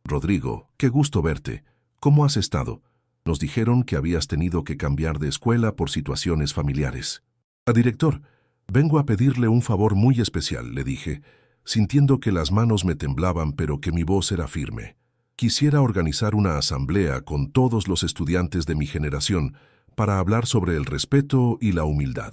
«Rodrigo, qué gusto verte. ¿Cómo has estado? Nos dijeron que habías tenido que cambiar de escuela por situaciones familiares». «Director, vengo a pedirle un favor muy especial», le dije, sintiendo que las manos me temblaban pero que mi voz era firme. «Quisiera organizar una asamblea con todos los estudiantes de mi generación para hablar sobre el respeto y la humildad».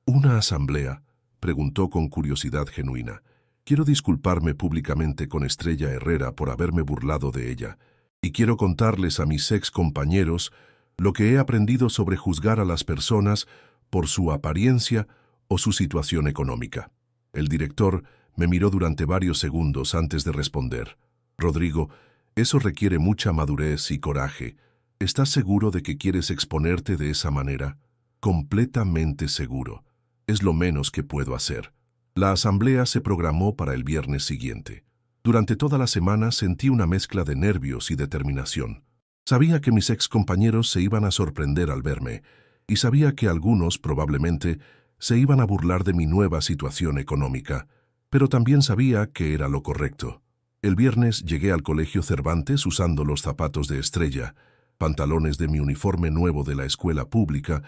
«¿Una asamblea?», preguntó con curiosidad genuina. «Quiero disculparme públicamente con Estrella Herrera por haberme burlado de ella, y quiero contarles a mis ex compañeros lo que he aprendido sobre juzgar a las personas por su apariencia o su situación económica». El director me miró durante varios segundos antes de responder. «Rodrigo, eso requiere mucha madurez y coraje. ¿Estás seguro de que quieres exponerte de esa manera?» «Completamente seguro. Es lo menos que puedo hacer». La asamblea se programó para el viernes siguiente. Durante toda la semana sentí una mezcla de nervios y determinación. Sabía que mis ex compañeros se iban a sorprender al verme, y sabía que algunos, probablemente, se iban a burlar de mi nueva situación económica, pero también sabía que era lo correcto. El viernes llegué al Colegio Cervantes usando los zapatos de Estrella, pantalones de mi uniforme nuevo de la escuela pública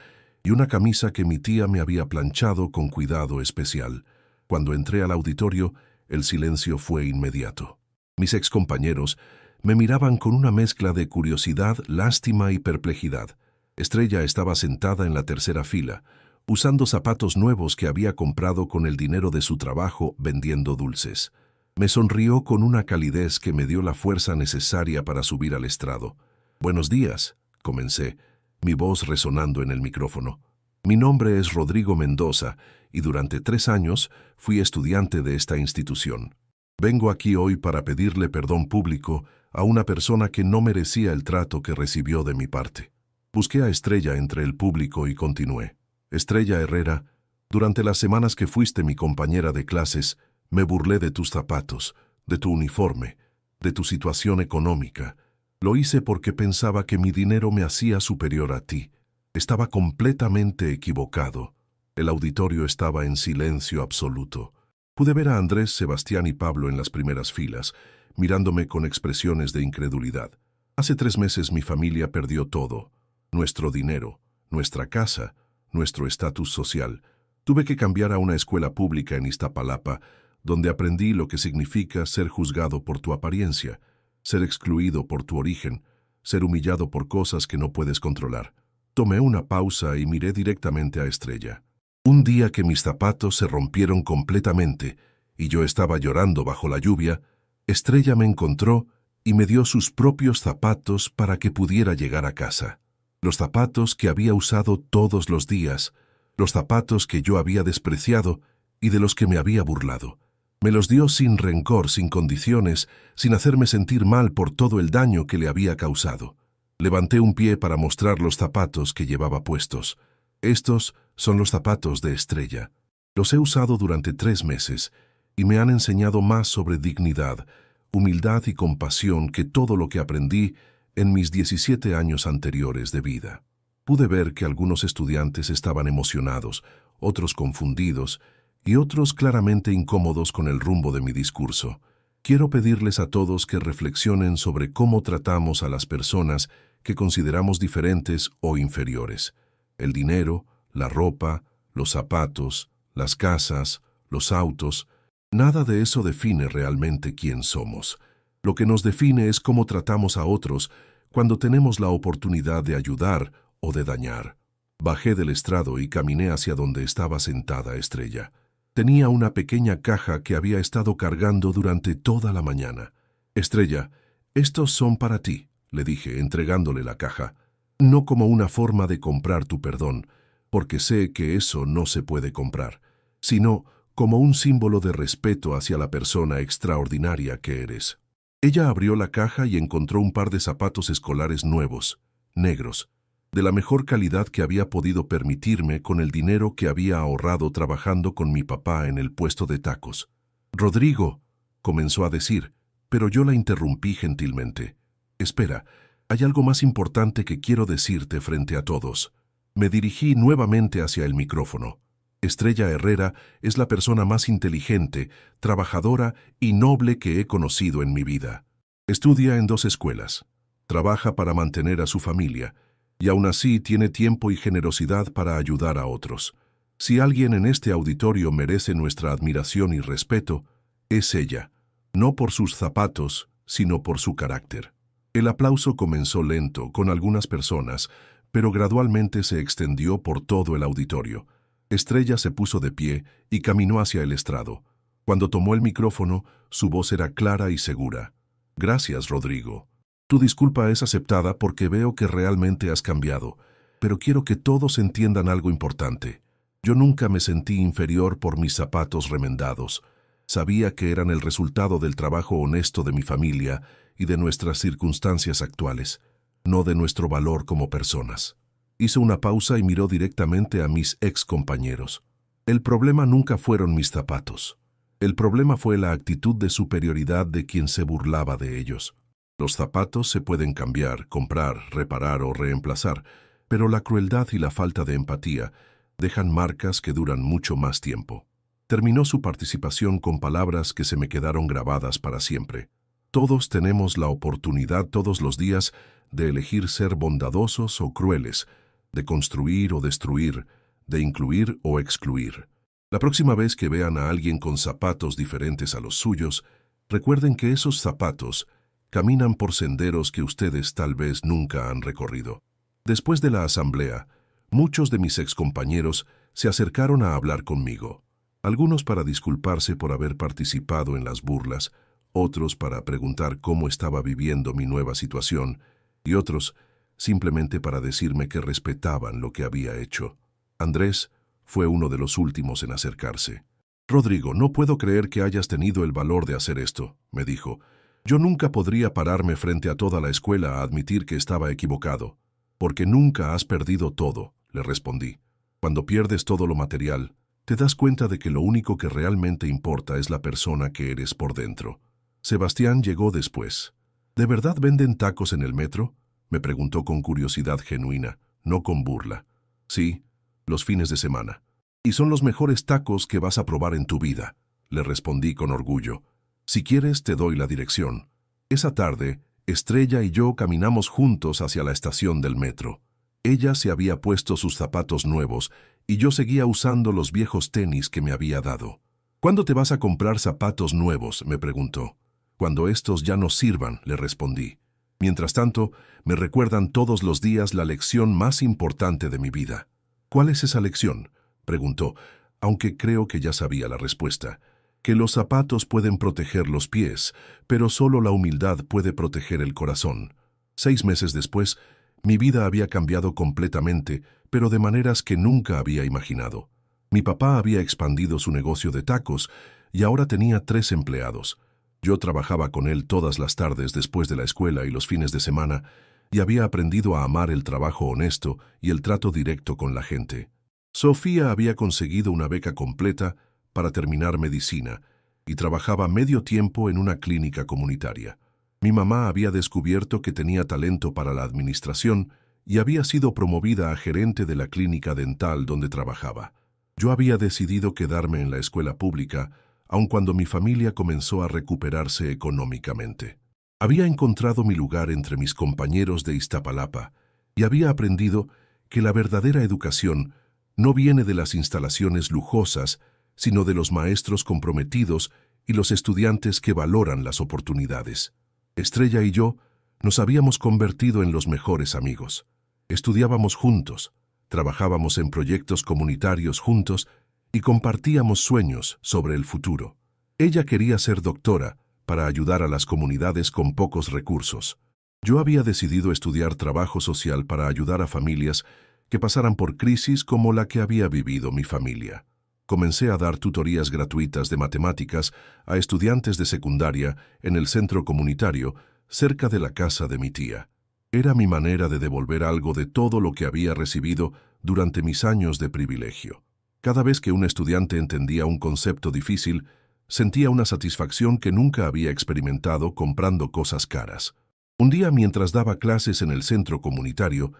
y una camisa que mi tía me había planchado con cuidado especial. Cuando entré al auditorio, el silencio fue inmediato. Mis excompañeros me miraban con una mezcla de curiosidad, lástima y perplejidad. Estrella estaba sentada en la tercera fila, usando zapatos nuevos que había comprado con el dinero de su trabajo vendiendo dulces. Me sonrió con una calidez que me dio la fuerza necesaria para subir al estrado. «Buenos días», comencé, mi voz resonando en el micrófono. «Mi nombre es Rodrigo Mendoza y durante 3 años fui estudiante de esta institución. Vengo aquí hoy para pedirle perdón público a una persona que no merecía el trato que recibió de mi parte». Busqué a Estrella entre el público y continué. «Estrella Herrera, durante las semanas que fuiste mi compañera de clases, me burlé de tus zapatos, de tu uniforme, de tu situación económica. Lo hice porque pensaba que mi dinero me hacía superior a ti. Estaba completamente equivocado». El auditorio estaba en silencio absoluto. Pude ver a Andrés, Sebastián y Pablo en las primeras filas, mirándome con expresiones de incredulidad. Hace 3 meses mi familia perdió todo. Nuestro dinero, nuestra casa, nuestro estatus social. Tuve que cambiar a una escuela pública en Iztapalapa, donde aprendí lo que significa ser juzgado por tu apariencia, ser excluido por tu origen, ser humillado por cosas que no puedes controlar. Tomé una pausa y miré directamente a Estrella. Un día que mis zapatos se rompieron completamente y yo estaba llorando bajo la lluvia, Estrella me encontró y me dio sus propios zapatos para que pudiera llegar a casa. Los zapatos que había usado todos los días, los zapatos que yo había despreciado y de los que me había burlado. Me los dio sin rencor, sin condiciones, sin hacerme sentir mal por todo el daño que le había causado. Levanté un pie para mostrar los zapatos que llevaba puestos. Estos son los zapatos de Estrella. Los he usado durante 3 meses y me han enseñado más sobre dignidad, humildad y compasión que todo lo que aprendí en mis 17 años anteriores de vida. Pude ver que algunos estudiantes estaban emocionados, otros confundidos y otros claramente incómodos con el rumbo de mi discurso. Quiero pedirles a todos que reflexionen sobre cómo tratamos a las personas que consideramos diferentes o inferiores. El dinero, la ropa, los zapatos, las casas, los autos, nada de eso define realmente quién somos. Lo que nos define es cómo tratamos a otros cuando tenemos la oportunidad de ayudar o de dañar. Bajé del estrado y caminé hacia donde estaba sentada Estrella. Tenía una pequeña caja que había estado cargando durante toda la mañana. «Estrella, estos son para ti», le dije, entregándole la caja. «No como una forma de comprar tu perdón, porque sé que eso no se puede comprar, sino como un símbolo de respeto hacia la persona extraordinaria que eres». Ella abrió la caja y encontró un par de zapatos escolares nuevos, negros. de la mejor calidad que había podido permitirme con el dinero que había ahorrado trabajando con mi papá en el puesto de tacos. «Rodrigo», comenzó a decir, pero yo la interrumpí gentilmente. «Espera, hay algo más importante que quiero decirte frente a todos». Me dirigí nuevamente hacia el micrófono. Estrella Herrera es la persona más inteligente, trabajadora y noble que he conocido en mi vida. Estudia en 2 escuelas, trabaja para mantener a su familia, y aún así tiene tiempo y generosidad para ayudar a otros. Si alguien en este auditorio merece nuestra admiración y respeto, es ella, no por sus zapatos, sino por su carácter. El aplauso comenzó lento con algunas personas, pero gradualmente se extendió por todo el auditorio. Estrella se puso de pie y caminó hacia el estrado. Cuando tomó el micrófono, su voz era clara y segura. «Gracias, Rodrigo. Tu disculpa es aceptada porque veo que realmente has cambiado, pero quiero que todos entiendan algo importante. Yo nunca me sentí inferior por mis zapatos remendados. Sabía que eran el resultado del trabajo honesto de mi familia y de nuestras circunstancias actuales, no de nuestro valor como personas». Hizo una pausa y miró directamente a mis ex compañeros. El problema nunca fueron mis zapatos. El problema fue la actitud de superioridad de quien se burlaba de ellos. Los zapatos se pueden cambiar, comprar, reparar o reemplazar, pero la crueldad y la falta de empatía dejan marcas que duran mucho más tiempo. Terminó su participación con palabras que se me quedaron grabadas para siempre. Todos tenemos la oportunidad todos los días de elegir ser bondadosos o crueles, de construir o destruir, de incluir o excluir. La próxima vez que vean a alguien con zapatos diferentes a los suyos, recuerden que esos zapatos caminan por senderos que ustedes tal vez nunca han recorrido. Después de la asamblea, muchos de mis excompañeros se acercaron a hablar conmigo. Algunos para disculparse por haber participado en las burlas, otros para preguntar cómo estaba viviendo mi nueva situación, y otros simplemente para decirme que respetaban lo que había hecho. Andrés fue uno de los últimos en acercarse. «Rodrigo, no puedo creer que hayas tenido el valor de hacer esto», me dijo. «Yo nunca podría pararme frente a toda la escuela a admitir que estaba equivocado». «Porque nunca has perdido todo», le respondí. «Cuando pierdes todo lo material, te das cuenta de que lo único que realmente importa es la persona que eres por dentro». Sebastián llegó después. «¿De verdad venden tacos en el metro?», me preguntó con curiosidad genuina, no con burla. «Sí, los fines de semana. Y son los mejores tacos que vas a probar en tu vida», le respondí con orgullo. «Si quieres, te doy la dirección». Esa tarde, Estrella y yo caminamos juntos hacia la estación del metro. Ella se había puesto sus zapatos nuevos y yo seguía usando los viejos tenis que me había dado. «¿Cuándo te vas a comprar zapatos nuevos?», me preguntó. «Cuando estos ya no sirvan», le respondí. Mientras tanto, me recuerdan todos los días la lección más importante de mi vida. «¿Cuál es esa lección?», preguntó, aunque creo que ya sabía la respuesta. «Que los zapatos pueden proteger los pies, pero solo la humildad puede proteger el corazón». 6 meses después, mi vida había cambiado completamente, pero de maneras que nunca había imaginado. Mi papá había expandido su negocio de tacos y ahora tenía 3 empleados. Yo trabajaba con él todas las tardes después de la escuela y los fines de semana, y había aprendido a amar el trabajo honesto y el trato directo con la gente. Sofía había conseguido una beca completa para terminar medicina y trabajaba medio tiempo en una clínica comunitaria. Mi mamá había descubierto que tenía talento para la administración y había sido promovida a gerente de la clínica dental donde trabajaba. Yo había decidido quedarme en la escuela pública, aun cuando mi familia comenzó a recuperarse económicamente. Había encontrado mi lugar entre mis compañeros de Iztapalapa y había aprendido que la verdadera educación no viene de las instalaciones lujosas, sino de los maestros comprometidos y los estudiantes que valoran las oportunidades. Estrella y yo nos habíamos convertido en los mejores amigos. Estudiábamos juntos, trabajábamos en proyectos comunitarios juntos y compartíamos sueños sobre el futuro. Ella quería ser doctora para ayudar a las comunidades con pocos recursos. Yo había decidido estudiar trabajo social para ayudar a familias que pasaran por crisis como la que había vivido mi familia. Comencé a dar tutorías gratuitas de matemáticas a estudiantes de secundaria en el centro comunitario cerca de la casa de mi tía. Era mi manera de devolver algo de todo lo que había recibido durante mis años de privilegio. Cada vez que un estudiante entendía un concepto difícil, sentía una satisfacción que nunca había experimentado comprando cosas caras. Un día, mientras daba clases en el centro comunitario,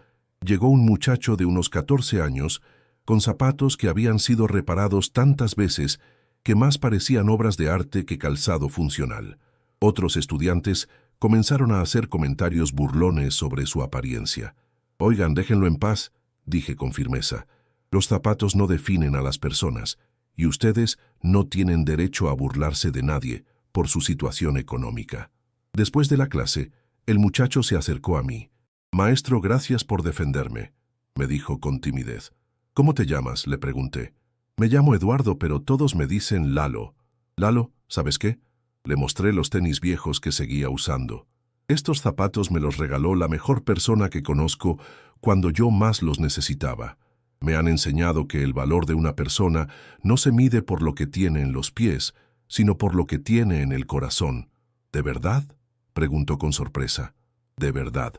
llegó un muchacho de unos 14 años con zapatos que habían sido reparados tantas veces que más parecían obras de arte que calzado funcional. Otros estudiantes comenzaron a hacer comentarios burlones sobre su apariencia. «Oigan, déjenlo en paz», dije con firmeza. «Los zapatos no definen a las personas, y ustedes no tienen derecho a burlarse de nadie por su situación económica». Después de la clase, el muchacho se acercó a mí. «Maestro, gracias por defenderme», me dijo con timidez. «¿Cómo te llamas?», le pregunté. «Me llamo Eduardo, pero todos me dicen Lalo». «Lalo, ¿sabes qué?». Le mostré los tenis viejos que seguía usando. «Estos zapatos me los regaló la mejor persona que conozco cuando yo más los necesitaba. Me han enseñado que el valor de una persona no se mide por lo que tiene en los pies, sino por lo que tiene en el corazón». «¿De verdad?», preguntó con sorpresa. «De verdad.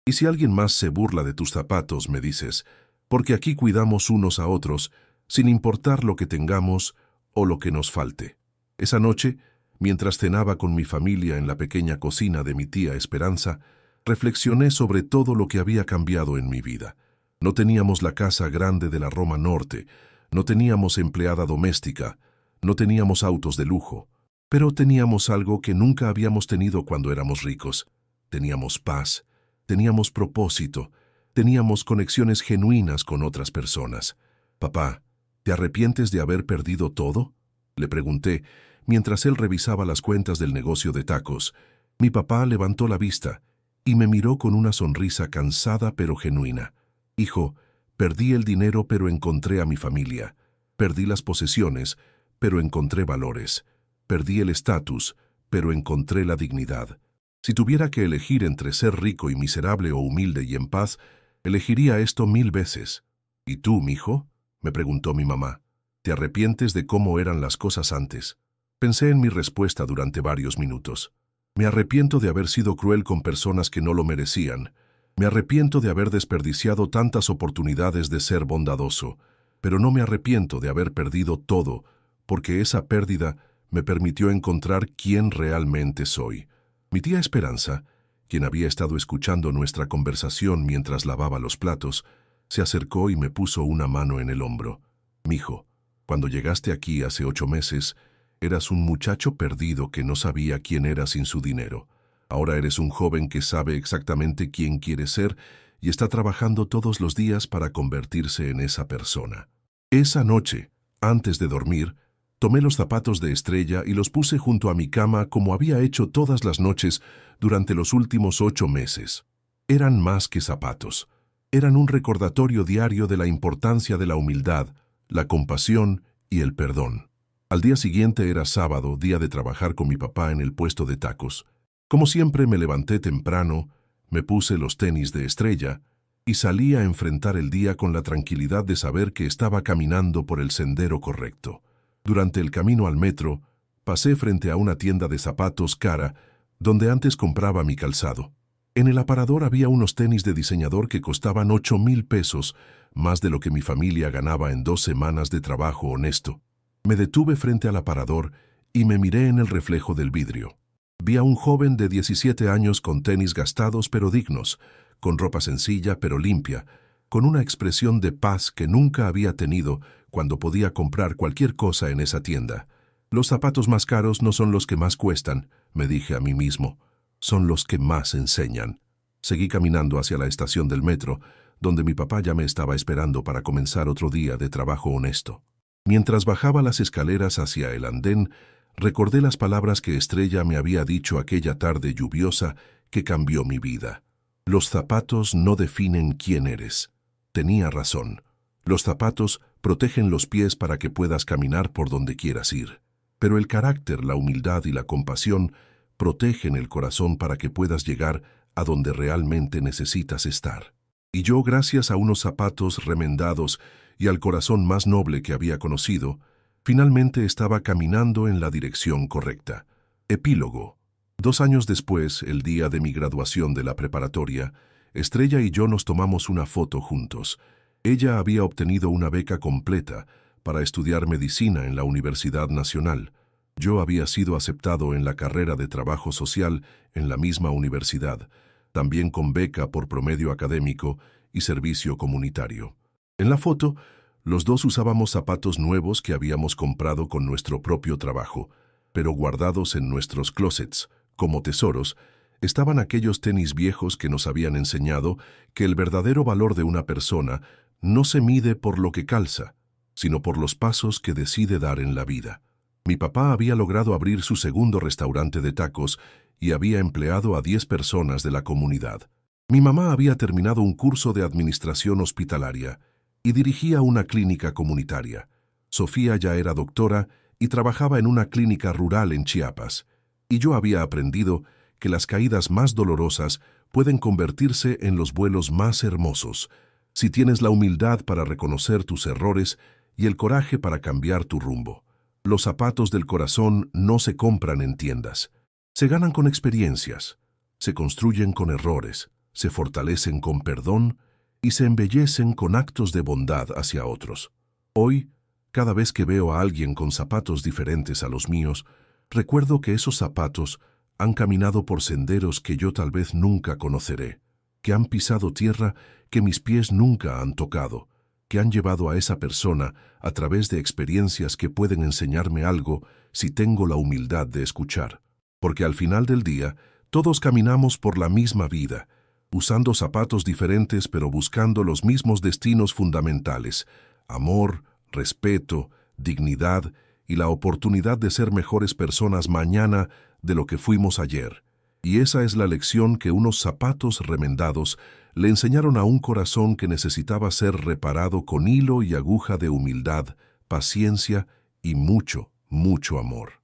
Y si alguien más se burla de tus zapatos, me dices, porque aquí cuidamos unos a otros, sin importar lo que tengamos o lo que nos falte». Esa noche, mientras cenaba con mi familia en la pequeña cocina de mi tía Esperanza, reflexioné sobre todo lo que había cambiado en mi vida. No teníamos la casa grande de la Roma Norte, no teníamos empleada doméstica, no teníamos autos de lujo, pero teníamos algo que nunca habíamos tenido cuando éramos ricos. Teníamos paz, teníamos propósito, teníamos conexiones genuinas con otras personas. «Papá, ¿te arrepientes de haber perdido todo?», le pregunté, mientras él revisaba las cuentas del negocio de tacos. Mi papá levantó la vista y me miró con una sonrisa cansada pero genuina. «Hijo, perdí el dinero pero encontré a mi familia. Perdí las posesiones, pero encontré valores. Perdí el estatus, pero encontré la dignidad. Si tuviera que elegir entre ser rico y miserable o humilde y en paz, elegiría esto 1000 veces». «¿Y tú, mijo?», me preguntó mi mamá. «¿Te arrepientes de cómo eran las cosas antes?». Pensé en mi respuesta durante varios minutos. Me arrepiento de haber sido cruel con personas que no lo merecían. Me arrepiento de haber desperdiciado tantas oportunidades de ser bondadoso, pero no me arrepiento de haber perdido todo, porque esa pérdida me permitió encontrar quién realmente soy. Mi tía Esperanza, quien había estado escuchando nuestra conversación mientras lavaba los platos, se acercó y me puso una mano en el hombro. «Mijo, cuando llegaste aquí hace 8 meses, eras un muchacho perdido que no sabía quién era sin su dinero. Ahora eres un joven que sabe exactamente quién quiere ser y está trabajando todos los días para convertirse en esa persona». Esa noche, antes de dormir, tomé los zapatos de Estrella y los puse junto a mi cama como había hecho todas las noches durante los últimos 8 meses. Eran más que zapatos. Eran un recordatorio diario de la importancia de la humildad, la compasión y el perdón. Al día siguiente era sábado, día de trabajar con mi papá en el puesto de tacos. Como siempre me levanté temprano, me puse los tenis de Estrella y salí a enfrentar el día con la tranquilidad de saber que estaba caminando por el sendero correcto. Durante el camino al metro, pasé frente a una tienda de zapatos cara, donde antes compraba mi calzado. En el aparador había unos tenis de diseñador que costaban 8,000 pesos, más de lo que mi familia ganaba en 2 semanas de trabajo honesto. Me detuve frente al aparador y me miré en el reflejo del vidrio. Vi a un joven de 17 años con tenis gastados pero dignos, con ropa sencilla pero limpia, con una expresión de paz que nunca había tenido cuando podía comprar cualquier cosa en esa tienda. «Los zapatos más caros no son los que más cuestan», me dije a mí mismo, «son los que más enseñan». Seguí caminando hacia la estación del metro, donde mi papá ya me estaba esperando para comenzar otro día de trabajo honesto. Mientras bajaba las escaleras hacia el andén, recordé las palabras que Estrella me había dicho aquella tarde lluviosa que cambió mi vida. «Los zapatos no definen quién eres». Tenía razón. Los zapatos protegen los pies para que puedas caminar por donde quieras ir. Pero el carácter, la humildad y la compasión protegen el corazón para que puedas llegar a donde realmente necesitas estar. Y yo, gracias a unos zapatos remendados y al corazón más noble que había conocido, finalmente estaba caminando en la dirección correcta. Epílogo. 2 años después, el día de mi graduación de la preparatoria, Estrella y yo nos tomamos una foto juntos. Ella había obtenido una beca completa para estudiar medicina en la Universidad Nacional. Yo había sido aceptado en la carrera de trabajo social en la misma universidad, también con beca por promedio académico y servicio comunitario. En la foto, los dos usábamos zapatos nuevos que habíamos comprado con nuestro propio trabajo, pero guardados en nuestros closets, como tesoros, estaban aquellos tenis viejos que nos habían enseñado que el verdadero valor de una persona no se mide por lo que calza, sino por los pasos que decide dar en la vida. Mi papá había logrado abrir su segundo restaurante de tacos y había empleado a 10 personas de la comunidad. Mi mamá había terminado un curso de administración hospitalaria y dirigía una clínica comunitaria. Sofía ya era doctora y trabajaba en una clínica rural en Chiapas, y yo había aprendido que las caídas más dolorosas pueden convertirse en los vuelos más hermosos, si tienes la humildad para reconocer tus errores y el coraje para cambiar tu rumbo. Los zapatos del corazón no se compran en tiendas. Se ganan con experiencias, se construyen con errores, se fortalecen con perdón y se embellecen con actos de bondad hacia otros. Hoy, cada vez que veo a alguien con zapatos diferentes a los míos, recuerdo que esos zapatos han caminado por senderos que yo tal vez nunca conoceré, que han pisado tierra que mis pies nunca han tocado, que han llevado a esa persona a través de experiencias que pueden enseñarme algo si tengo la humildad de escuchar. Porque al final del día, todos caminamos por la misma vida, usando zapatos diferentes pero buscando los mismos destinos fundamentales: amor, respeto, dignidad y la oportunidad de ser mejores personas mañana de lo que fuimos ayer. Y esa es la lección que unos zapatos remendados le enseñaron a un corazón que necesitaba ser reparado con hilo y aguja de humildad, paciencia y mucho, mucho amor.